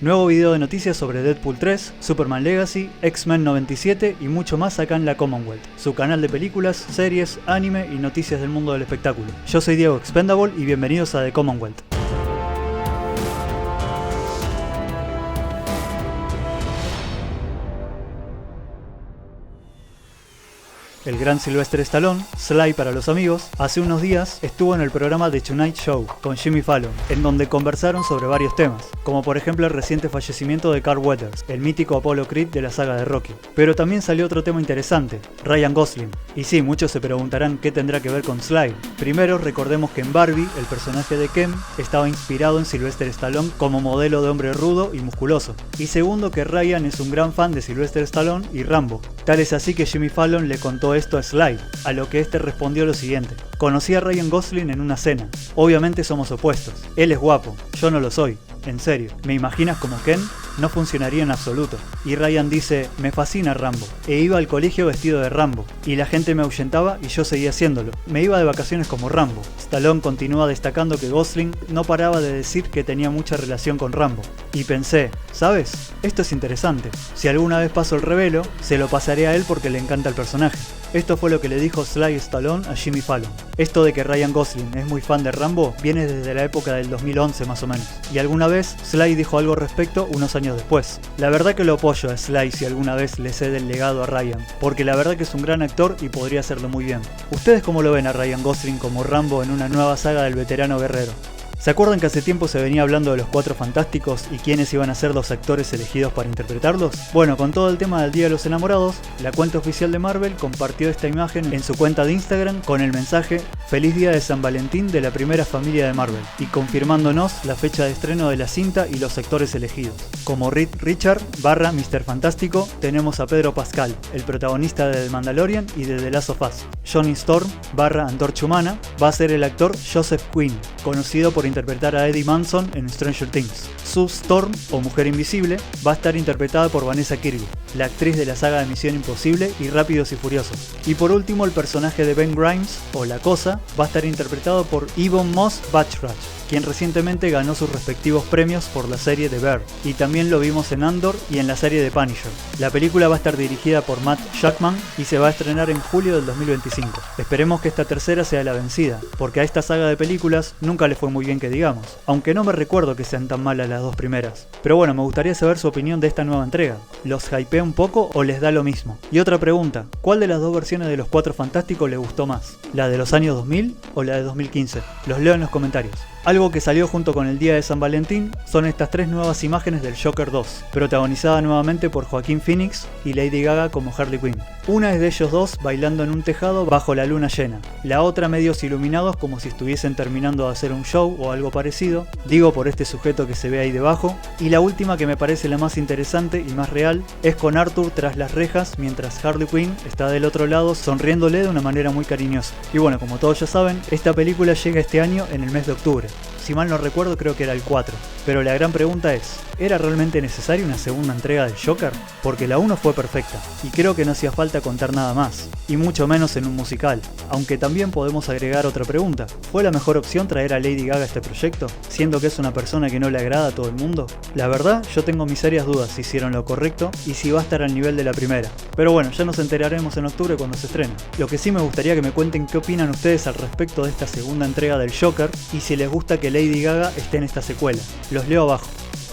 Nuevo video de noticias sobre Deadpool 3, Superman Legacy, X-Men 97 y mucho más acá en la Commonwealth, su canal de películas, series, anime y noticias del mundo del espectáculo. Yo soy Diego Expendable y bienvenidos a The Commonwealth. El gran Sylvester Stallone, Sly para los amigos, hace unos días estuvo en el programa The Tonight Show con Jimmy Fallon, en donde conversaron sobre varios temas, como por ejemplo el reciente fallecimiento de Carl Weathers, el mítico Apollo Creed de la saga de Rocky. Pero también salió otro tema interesante, Ryan Gosling. Y sí, muchos se preguntarán qué tendrá que ver con Sly. Primero, recordemos que en Barbie, el personaje de Ken estaba inspirado en Sylvester Stallone como modelo de hombre rudo y musculoso. Y segundo, que Ryan es un gran fan de Sylvester Stallone y Rambo. Tal es así que Jimmy Fallon le contó esto a Sly, a lo que este respondió lo siguiente: conocí a Ryan Gosling en una cena, obviamente somos opuestos, él es guapo, yo no lo soy, en serio, ¿me imaginas como Ken? No funcionaría en absoluto. Y Ryan dice, me fascina Rambo, e iba al colegio vestido de Rambo, y la gente me ahuyentaba y yo seguía haciéndolo, me iba de vacaciones como Rambo. Stallone continúa destacando que Gosling no paraba de decir que tenía mucha relación con Rambo, y pensé, ¿sabes? Esto es interesante, si alguna vez paso el revelo, se lo pasaré a él porque le encanta el personaje. Esto fue lo que le dijo Sly Stallone a Jimmy Fallon. Esto de que Ryan Gosling es muy fan de Rambo viene desde la época del 2011 más o menos, y alguna vez Sly dijo algo al respecto unos años después. La verdad que lo apoyo a Sly si alguna vez le cede el legado a Ryan, porque la verdad que es un gran actor y podría hacerlo muy bien. ¿Ustedes cómo lo ven a Ryan Gosling como Rambo en una nueva saga del veterano guerrero? ¿Se acuerdan que hace tiempo se venía hablando de los Cuatro Fantásticos y quiénes iban a ser los actores elegidos para interpretarlos? Bueno, con todo el tema del Día de los Enamorados, la cuenta oficial de Marvel compartió esta imagen en su cuenta de Instagram con el mensaje Feliz Día de San Valentín de la primera familia de Marvel, y confirmándonos la fecha de estreno de la cinta y los actores elegidos. Como Reed Richard / Mr. Fantástico, tenemos a Pedro Pascal, el protagonista de The Mandalorian y de The Last of Us. Johnny Storm / Antorcha Humana va a ser el actor Joseph Quinn, conocido por interpretar a Eddie Manson en Stranger Things. Sue Storm, o Mujer Invisible, va a estar interpretada por Vanessa Kirby, la actriz de la saga de Misión Imposible y Rápidos y Furiosos. Y por último, el personaje de Ben Grimes, o La Cosa, va a estar interpretado por Ebon Moss-Bachrach, quien recientemente ganó sus respectivos premios por la serie The Bear, y también lo vimos en Andor y en la serie de Punisher. La película va a estar dirigida por Matt Shakman y se va a estrenar en julio del 2025. Esperemos que esta tercera sea la vencida, porque a esta saga de películas nunca le fue muy bien que digamos, aunque no me recuerdo que sean tan malas las dos primeras. Pero bueno, me gustaría saber su opinión de esta nueva entrega. ¿Los hypea un poco o les da lo mismo? Y otra pregunta, ¿cuál de las dos versiones de los Cuatro Fantásticos le gustó más? ¿La de los años 2000 o la de 2015? Los leo en los comentarios. Algo que salió junto con el día de San Valentín son estas tres nuevas imágenes del Joker 2, protagonizada nuevamente por Joaquín Phoenix y Lady Gaga como Harley Quinn. Una es de ellos dos bailando en un tejado bajo la luna llena, la otra medios iluminados como si estuviesen terminando de hacer un show o algo parecido, digo por este sujeto que se ve ahí debajo, y la última que me parece la más interesante y más real es con Arthur tras las rejas mientras Harley Quinn está del otro lado sonriéndole de una manera muy cariñosa. Y bueno, como todos ya saben, esta película llega este año en el mes de octubre. Si mal no recuerdo, creo que era el 4. Pero la gran pregunta es, ¿era realmente necesaria una segunda entrega del Joker? Porque la 1 fue perfecta, y creo que no hacía falta contar nada más, y mucho menos en un musical. Aunque también podemos agregar otra pregunta, ¿fue la mejor opción traer a Lady Gaga a este proyecto, siendo que es una persona que no le agrada a todo el mundo? La verdad, yo tengo mis serias dudas si hicieron lo correcto y si va a estar al nivel de la primera. Pero bueno, ya nos enteraremos en octubre cuando se estrene. Lo que sí me gustaría que me cuenten qué opinan ustedes al respecto de esta segunda entrega del Joker, y si les gusta que Lady Gaga esté en esta secuela. Los leo abajo.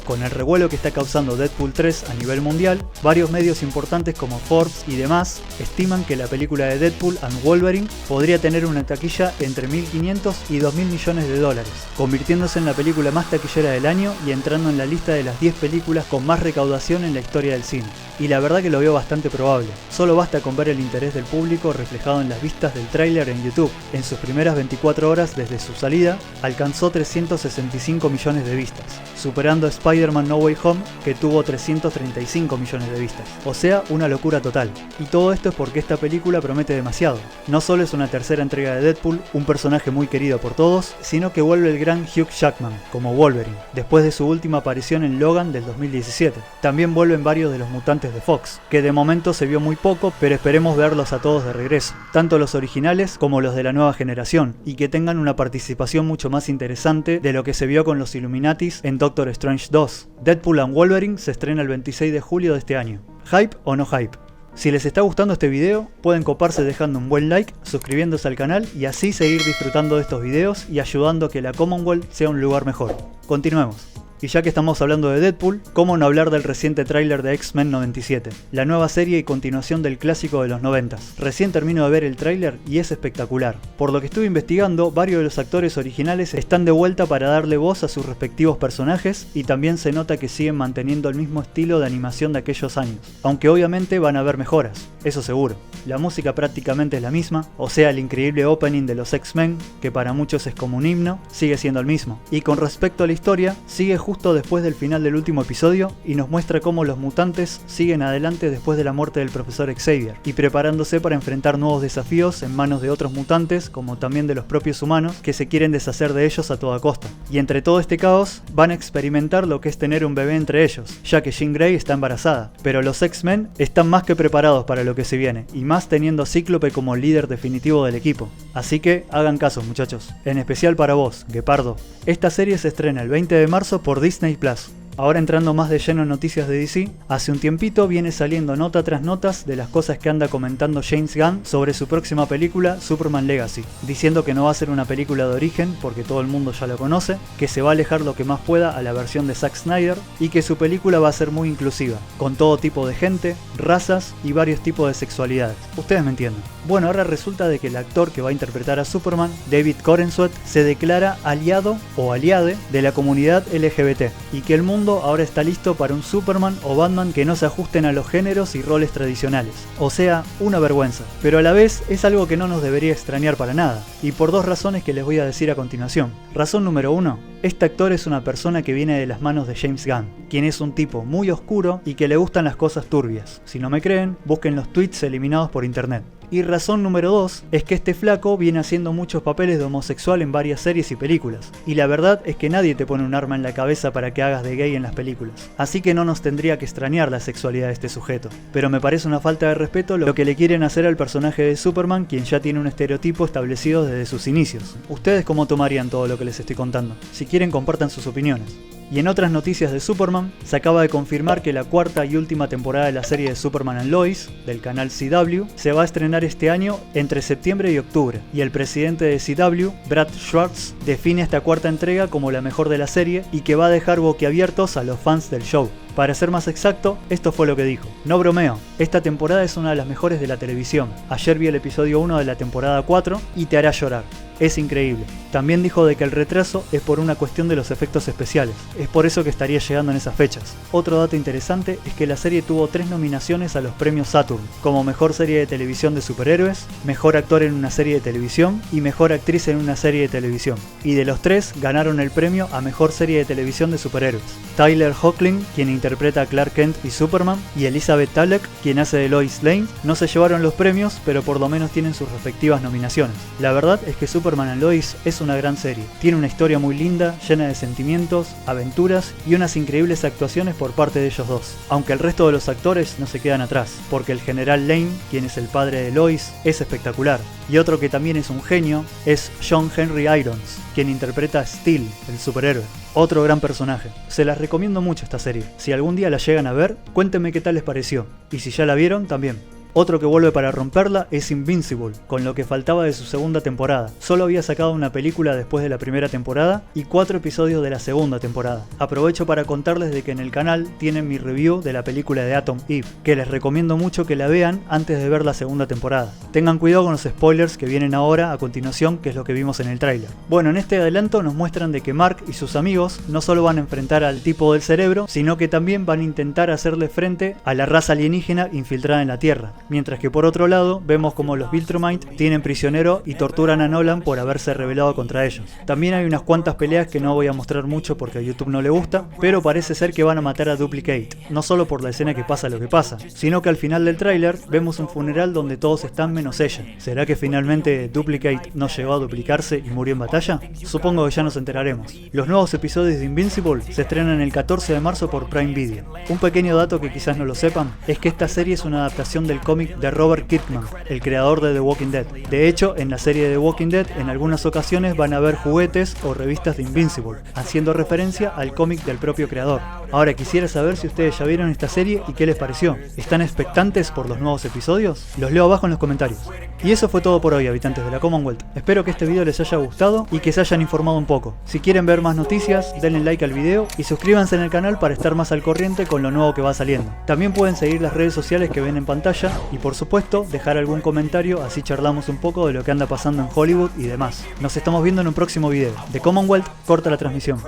Con el revuelo que está causando Deadpool 3 a nivel mundial, varios medios importantes como Forbes y demás estiman que la película de Deadpool and Wolverine podría tener una taquilla entre 1.500 y 2.000 millones de dólares, convirtiéndose en la película más taquillera del año y entrando en la lista de las 10 películas con más recaudación en la historia del cine. Y la verdad que lo veo bastante probable, solo basta con ver el interés del público reflejado en las vistas del tráiler en YouTube. En sus primeras 24 horas desde su salida, alcanzó 365 millones de vistas, superando a Spider-Man No Way Home, que tuvo 335 millones de vistas. O sea, una locura total. Y todo esto es porque esta película promete demasiado. No solo es una tercera entrega de Deadpool, un personaje muy querido por todos, sino que vuelve el gran Hugh Jackman, como Wolverine, después de su última aparición en Logan del 2017. También vuelven varios de los mutantes de Fox, que de momento se vio muy poco, pero esperemos verlos a todos de regreso, tanto los originales como los de la nueva generación, y que tengan una participación mucho más interesante de lo que se vio con los Illuminatis en Doctor Strange 2. 2. Deadpool and Wolverine se estrena el 26 de julio de este año. ¿Hype o no hype? Si les está gustando este video, pueden coparse dejando un buen like, suscribiéndose al canal y así seguir disfrutando de estos videos y ayudando a que la Commonwealth sea un lugar mejor. Continuemos. Y ya que estamos hablando de Deadpool, ¿cómo no hablar del reciente tráiler de X-Men 97? La nueva serie y continuación del clásico de los 90s. Recién termino de ver el tráiler y es espectacular. Por lo que estuve investigando, varios de los actores originales están de vuelta para darle voz a sus respectivos personajes y también se nota que siguen manteniendo el mismo estilo de animación de aquellos años. Aunque obviamente van a haber mejoras, eso seguro. La música prácticamente es la misma, o sea el increíble opening de los X-Men, que para muchos es como un himno, sigue siendo el mismo. Y con respecto a la historia, sigue justo después del final del último episodio y nos muestra cómo los mutantes siguen adelante después de la muerte del profesor Xavier y preparándose para enfrentar nuevos desafíos en manos de otros mutantes como también de los propios humanos que se quieren deshacer de ellos a toda costa. Y entre todo este caos van a experimentar lo que es tener un bebé entre ellos, ya que Jean Grey está embarazada, pero los X-Men están más que preparados para lo que se viene y más teniendo a Cíclope como líder definitivo del equipo. Así que hagan caso muchachos, en especial para vos, Guepardo. Esta serie se estrena el 20 de marzo por Disney Plus. Ahora entrando más de lleno en noticias de DC, hace un tiempito viene saliendo nota tras notas de las cosas que anda comentando James Gunn sobre su próxima película Superman Legacy, diciendo que no va a ser una película de origen porque todo el mundo ya lo conoce, que se va a alejar lo que más pueda a la versión de Zack Snyder y que su película va a ser muy inclusiva, con todo tipo de gente, razas y varios tipos de sexualidades. Ustedes me entienden. Bueno, ahora resulta de que el actor que va a interpretar a Superman, David Corenswet, se declara aliado o aliade de la comunidad LGBT y que el mundo ahora está listo para un Superman o Batman que no se ajusten a los géneros y roles tradicionales. O sea, una vergüenza. Pero a la vez es algo que no nos debería extrañar para nada, y por dos razones que les voy a decir a continuación. Razón número 1. Este actor es una persona que viene de las manos de James Gunn, quien es un tipo muy oscuro y que le gustan las cosas turbias. Si no me creen, busquen los tweets eliminados por internet. Y razón número 2 es que este flaco viene haciendo muchos papeles de homosexual en varias series y películas. Y la verdad es que nadie te pone un arma en la cabeza para que hagas de gay en las películas. Así que no nos tendría que extrañar la sexualidad de este sujeto. Pero me parece una falta de respeto lo que le quieren hacer al personaje de Superman, quien ya tiene un estereotipo establecido desde sus inicios. ¿Ustedes cómo tomarían todo lo que les estoy contando? Si quieren, compartan sus opiniones. Y en otras noticias de Superman, se acaba de confirmar que la cuarta y última temporada de la serie de Superman and Lois, del canal CW, se va a estrenar este año entre septiembre y octubre, y el presidente de CW, Brad Schwartz, define esta cuarta entrega como la mejor de la serie y que va a dejar boquiabiertos a los fans del show. Para ser más exacto, esto fue lo que dijo. No bromeo, esta temporada es una de las mejores de la televisión. Ayer vi el episodio 1 de la temporada 4 y te hará llorar. Es increíble. También dijo de que el retraso es por una cuestión de los efectos especiales. Es por eso que estaría llegando en esas fechas. Otro dato interesante es que la serie tuvo 3 nominaciones a los premios Saturn, como Mejor Serie de Televisión de Superhéroes, Mejor Actor en una Serie de Televisión y Mejor Actriz en una Serie de Televisión. Y de los 3 ganaron el premio a Mejor Serie de Televisión de Superhéroes. Tyler Hoechlin, quien interpreta a Clark Kent y Superman, y Elizabeth Tallack, quien hace de Lois Lane, no se llevaron los premios, pero por lo menos tienen sus respectivas nominaciones. La verdad es que Superman and Lois es una gran serie. Tiene una historia muy linda, llena de sentimientos, aventuras y unas increíbles actuaciones por parte de ellos dos. Aunque el resto de los actores no se quedan atrás, porque el general Lane, quien es el padre de Lois, es espectacular. Y otro que también es un genio es John Henry Irons, quien interpreta a Steel, el superhéroe. Otro gran personaje. Se las recomiendo mucho esta serie. Si algún día la llegan a ver, cuéntenme qué tal les pareció. Y si ya la vieron, también. Otro que vuelve para romperla es Invincible, con lo que faltaba de su segunda temporada. Solo había sacado una película después de la primera temporada y 4 episodios de la segunda temporada. Aprovecho para contarles de que en el canal tienen mi review de la película de Atom Eve, que les recomiendo mucho que la vean antes de ver la segunda temporada. Tengan cuidado con los spoilers que vienen ahora a continuación, que es lo que vimos en el tráiler. Bueno, en este adelanto nos muestran de que Mark y sus amigos no solo van a enfrentar al tipo del cerebro, sino que también van a intentar hacerle frente a la raza alienígena infiltrada en la Tierra. Mientras que por otro lado, vemos como los Viltrumite tienen prisionero y torturan a Nolan por haberse rebelado contra ellos. También hay unas cuantas peleas que no voy a mostrar mucho porque a YouTube no le gusta, pero parece ser que van a matar a Duplicate, no solo por la escena que pasa lo que pasa, sino que al final del tráiler vemos un funeral donde todos están menos ella. ¿Será que finalmente Duplicate no llegó a duplicarse y murió en batalla? Supongo que ya nos enteraremos. Los nuevos episodios de Invincible se estrenan el 14 de marzo por Prime Video. Un pequeño dato que quizás no lo sepan es que esta serie es una adaptación del cómic cómic de Robert Kirkman, el creador de The Walking Dead. De hecho, en la serie de The Walking Dead, en algunas ocasiones van a haber juguetes o revistas de Invincible, haciendo referencia al cómic del propio creador. Ahora quisiera saber si ustedes ya vieron esta serie y qué les pareció. ¿Están expectantes por los nuevos episodios? Los leo abajo en los comentarios. Y eso fue todo por hoy, habitantes de la Commonwealth. Espero que este video les haya gustado y que se hayan informado un poco. Si quieren ver más noticias, denle like al video y suscríbanse en el canal para estar más al corriente con lo nuevo que va saliendo. También pueden seguir las redes sociales que ven en pantalla y por supuesto dejar algún comentario, así charlamos un poco de lo que anda pasando en Hollywood y demás. Nos estamos viendo en un próximo video. The Commonwealth corta la transmisión.